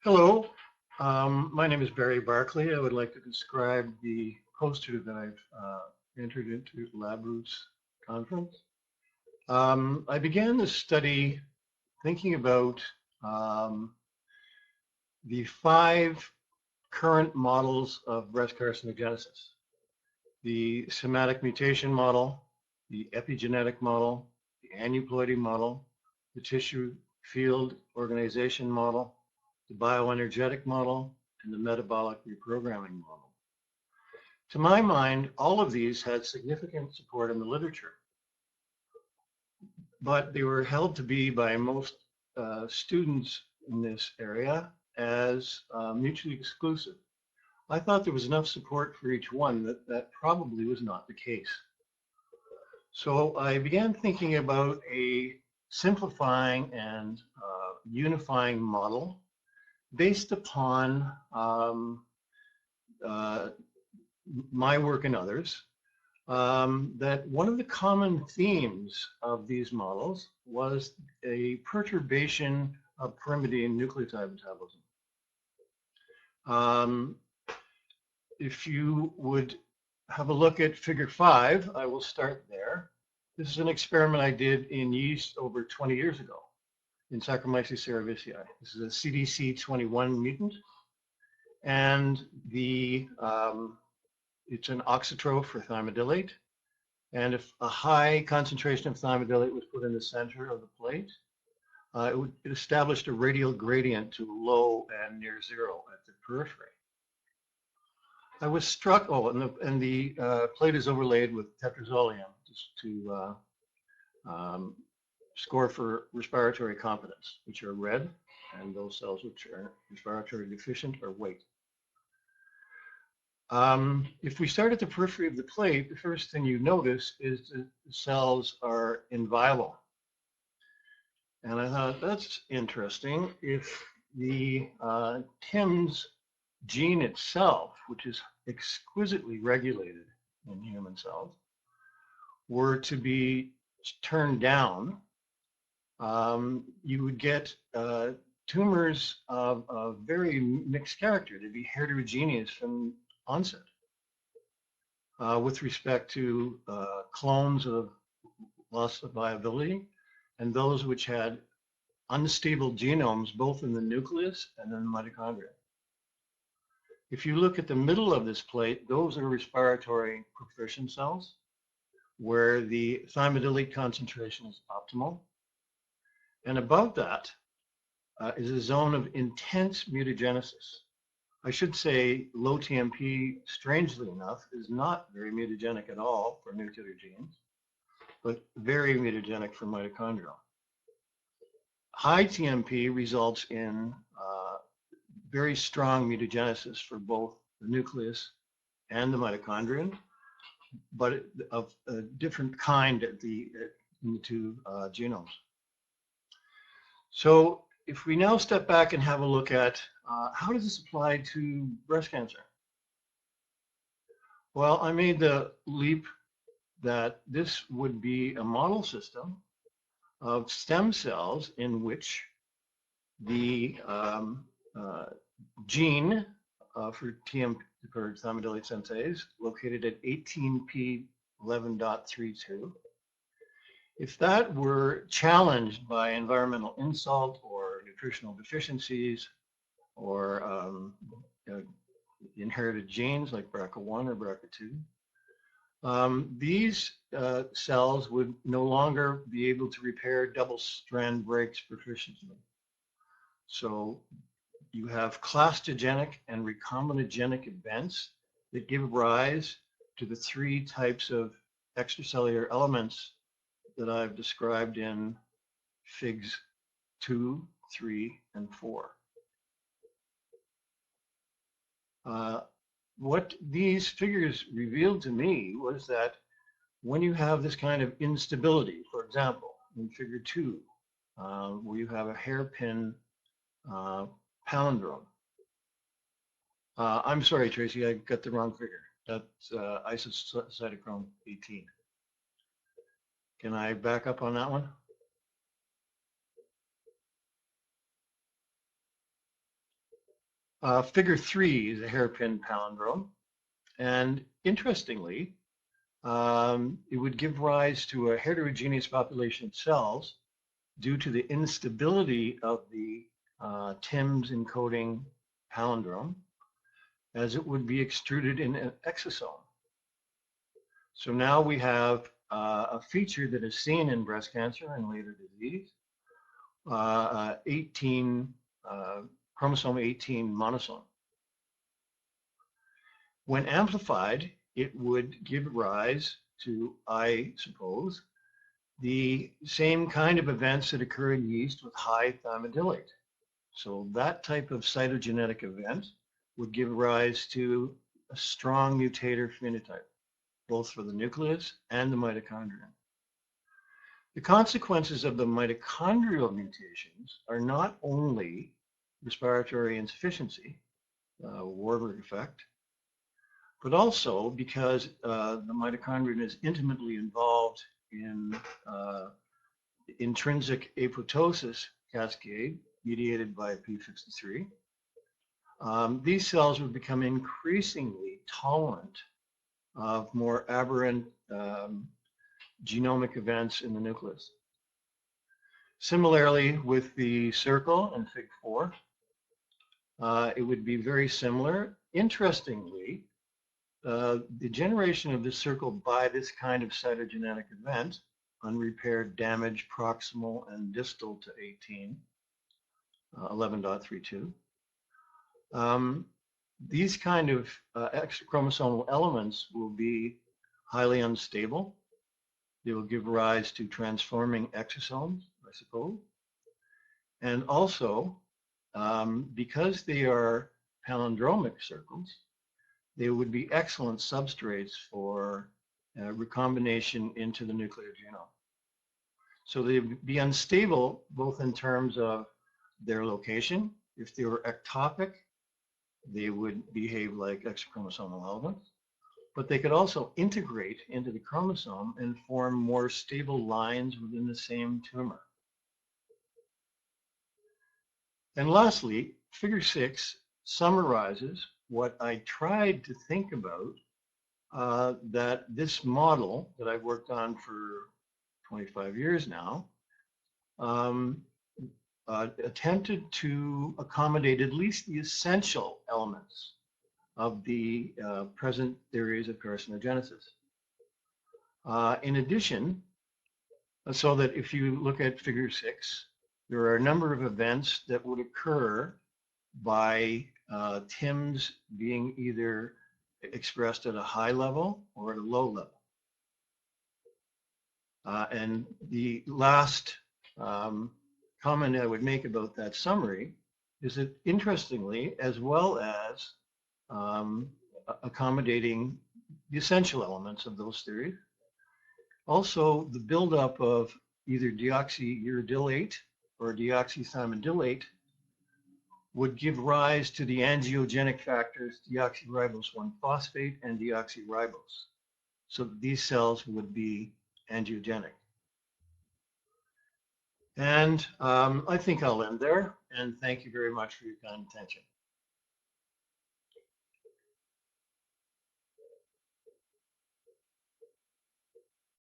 Hello, my name is Barry Barclay. I would like to describe the poster that I've entered into LabRoots conference. I began this study thinking about um, the 5 current models of breast carcinogenesis: the somatic mutation model, the epigenetic model, the aneuploidy model, the tissue field organization model, the bioenergetic model, and the metabolic reprogramming model. To my mind, all of these had significant support in the literature, but they were held to be by most students in this area as mutually exclusive. I thought there was enough support for each one that probably was not the case. So I began thinking about a simplifying and unifying model based upon uh, my work and others, that one of the common themes of these models was a perturbation of pyrimidine nucleotide metabolism. If you would have a look at figure 5, I will start there. This is an experiment I did in yeast over 20 years ago in Saccharomyces cerevisiae. This is a CDC21 mutant, and it's an oxytroph for thymidylate. And if a high concentration of thymidylate was put in the center of the plate, it established a radial gradient to low and near zero at the periphery. I was struck, and the plate is overlaid with tetrazolium just to score for respiratory competence, which are red, and those cells which are respiratory deficient are white. If we start at the periphery of the plate, the first thing you notice is that the cells are inviolable. And I thought, that's interesting. If the TYMS gene itself, which is exquisitely regulated in human cells, were to be turned down, you would get tumors of very mixed character. They'd be heterogeneous from onset with respect to clones of loss of viability and those which had unstable genomes both in the nucleus and in the mitochondria. If you look at the middle of this plate, those are respiratory proficient cells where the thymidylate concentration is optimal. And above that is a zone of intense mutagenesis. I should say low TMP, strangely enough, is not very mutagenic at all for nuclear genes, but very mutagenic for mitochondrial. High TMP results in very strong mutagenesis for both the nucleus and the mitochondrion, but of a different kind in the two genomes. So if we now step back and have a look at how does this apply to breast cancer? Well, I made the leap that this would be a model system of stem cells in which the gene for thymidylate synthetase located at 18p11.32. If that were challenged by environmental insult or nutritional deficiencies or inherited genes like BRCA1 or BRCA2, these cells would no longer be able to repair double-strand breaks proficiently. So you have clastogenic and recombinogenic events that give rise to the 3 types of extracellular elements that I've described in figs 2, 3, and 4. What these figures revealed to me was that when you have this kind of instability, for example, in figure 2, where you have a hairpin palindrome. I'm sorry, Tracy, I got the wrong figure. That's isocytochrome 18. Can I back up on that one? Figure 3 is a hairpin palindrome. And interestingly, it would give rise to a heterogeneous population of cells due to the instability of the TYMS encoding palindrome, as it would be extruded in an exosome. So now we have a feature that is seen in breast cancer and later disease, chromosome 18 monosome. When amplified, it would give rise to, I suppose, the same kind of events that occur in yeast with high thymidylate. So that type of cytogenetic event would give rise to a strong mutator phenotype, both for the nucleus and the mitochondrion. The consequences of the mitochondrial mutations are not only respiratory insufficiency, Warburg effect, but also because the mitochondrion is intimately involved in intrinsic apoptosis cascade mediated by p53. These cells would become increasingly tolerant of more aberrant genomic events in the nucleus. Similarly, with the circle in Fig 4, it would be very similar. Interestingly, the generation of this circle by this kind of cytogenetic event, unrepaired damage proximal and distal to 18, 11.32, these kind of extra chromosomal elements will be highly unstable. They will give rise to transforming exosomes, I suppose. And also, because they are palindromic circles, they would be excellent substrates for recombination into the nuclear genome. So they would be unstable both in terms of their location. If they were ectopic, they would behave like extrachromosomal elements, but they could also integrate into the chromosome and form more stable lines within the same tumor. And lastly, Figure 6 summarizes what I tried to think about, that this model that I've worked on for 25 years now attempted to accommodate at least the essential elements of the present theories of carcinogenesis. In addition, so that if you look at Figure 6, there are a number of events that would occur by TYMS being either expressed at a high level or at a low level. And the last comment I would make about that summary is that, interestingly, as well as accommodating the essential elements of those theories, also the buildup of either deoxyuridylate or deoxythymidylate would give rise to the angiogenic factors deoxyribose 1-phosphate and deoxyribose. So these cells would be angiogenic. And I think I'll end there, and thank you very much for your kind attention.